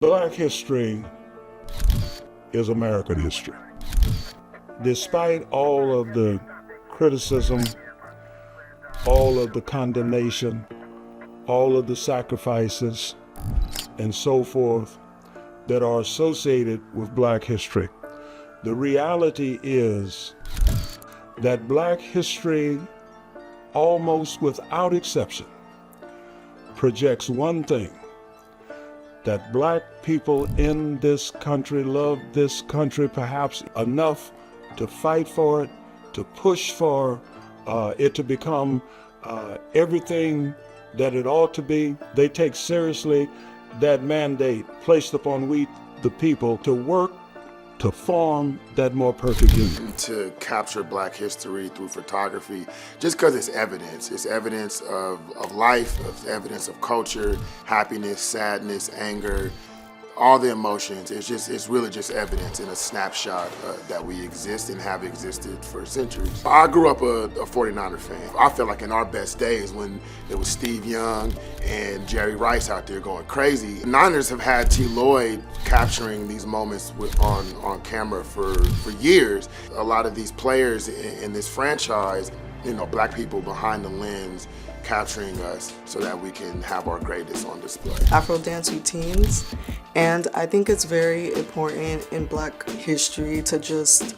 Black history is American history. Despite all of the criticism, all of the condemnation, all of the sacrifices, and so forth that are associated with Black history, the reality is that Black history, almost without exception, projects one thing: that Black people in this country love this country perhaps enough to fight for it, to push for it to become everything that it ought to be. They take seriously that mandate placed upon we, the people, to work to form that more perfect union. To capture Black history through photography, just because it's evidence. It's evidence of life, it's evidence of culture, happiness, sadness, anger, all the emotions. It's really just evidence in a snapshot that we exist and have existed for centuries. I grew up a 49er fan. I felt like in our best days when it was Steve Young and Jerry Rice out there going crazy. The Niners have had T. Lloyd capturing these moments on camera for years. A lot of these players in this franchise, Black people behind the lens, capturing us so that we can have our greatness on display. Afro dance routines, and I think it's very important in Black history to just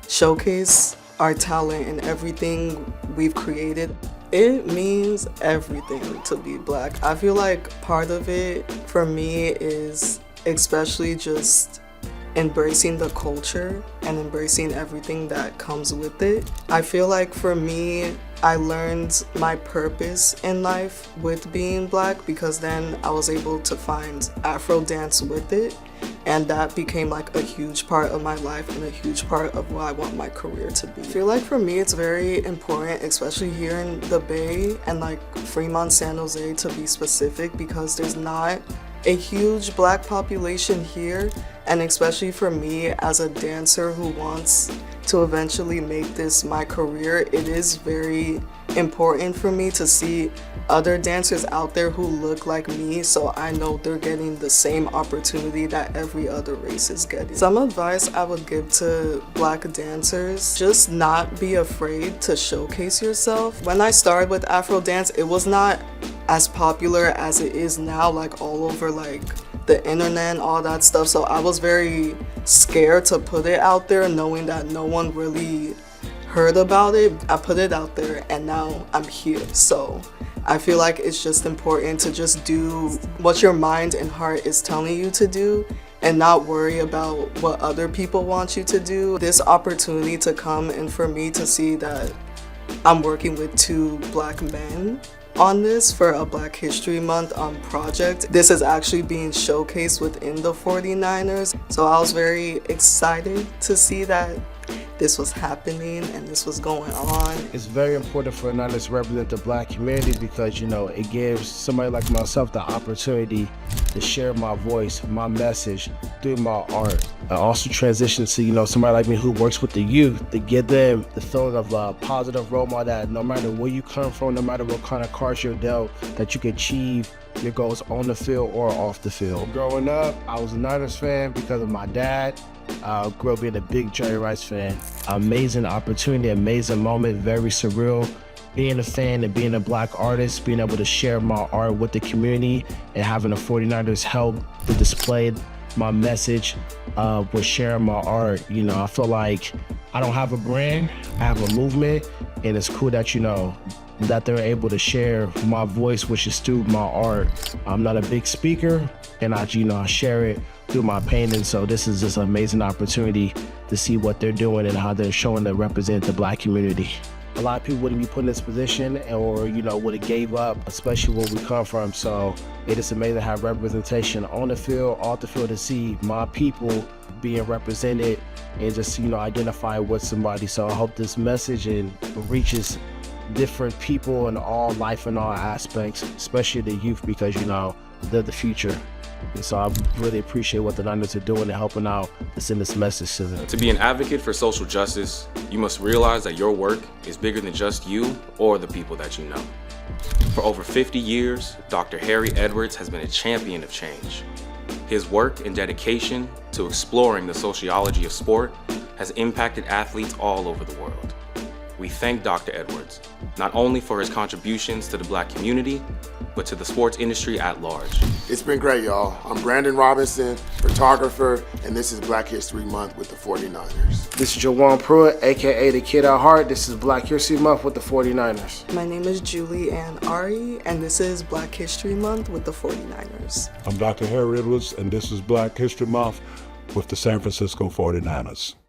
showcase our talent and everything we've created. It means everything to be Black. I feel like part of it for me is especially just embracing the culture and embracing everything that comes with it. I feel like for me, I learned my purpose in life with being Black, because then I was able to find Afro dance with it, and that became like a huge part of my life and a huge part of what I want my career to be. I feel like for me it's very important, especially here in the Bay and like Fremont, San Jose to be specific, because there's not a huge Black population here, and especially for me as a dancer who wants to eventually make this my career, it is very important for me to see other dancers out there who look like me, so I know they're getting the same opportunity that every other race is getting. Some advice I would give to Black dancers: just not be afraid to showcase yourself. When I started with Afro dance, it was not as popular as it is now, like all over like the internet and all that stuff, so I was very scared to put it out there, knowing that no one really heard about it. I put it out there and now I'm here. So I feel like it's just important to just do what your mind and heart is telling you to do and not worry about what other people want you to do. This opportunity to come and for me to see that I'm working with two Black men on this for a Black History Month project. This is actually being showcased within the 49ers. So I was very excited to see that this was happening and this was going on. It's very important for Niners to represent the Black community because, it gives somebody like myself the opportunity to share my voice, my message through my art. I also transition to, somebody like me who works with the youth to give them the feeling of a positive role model that no matter where you come from, no matter what kind of cards you're dealt, that you can achieve your goals on the field or off the field. Growing up, I was a Niners fan because of my dad. I grew up being a big Jerry Rice fan. Amazing opportunity, amazing moment, very surreal. Being a fan and being a Black artist, being able to share my art with the community and having the 49ers help to display my message with sharing my art. I feel like I don't have a brand, I have a movement, and it's cool that, that they're able to share my voice, which is through my art. I'm not a big speaker, and I share it through my painting. So this is just an amazing opportunity to see what they're doing and how they're showing to represent the Black community. A lot of people wouldn't be put in this position or, would have gave up, especially where we come from. So it is amazing to have representation on the field, off the field, to see my people being represented and just, identify with somebody. So I hope this message reaches different people in all life and all aspects, especially the youth, because, they're the future. And so I really appreciate what the Niners are doing and helping out to send this message to them. To be an advocate for social justice, you must realize that your work is bigger than just you or the people that you know. For over 50 years, Dr. Harry Edwards has been a champion of change. His work and dedication to exploring the sociology of sport has impacted athletes all over the world. We thank Dr. Edwards, not only for his contributions to the Black community, but to the sports industry at large. It's been great, y'all. I'm Brandon Robinson, photographer, and this is Black History Month with the 49ers. This is Jawan Pruitt, aka the Kid at Heart. This is Black History Month with the 49ers. My name is Julie Ann Ari, and this is Black History Month with the 49ers. I'm Dr. Harry Edwards, and this is Black History Month with the San Francisco 49ers.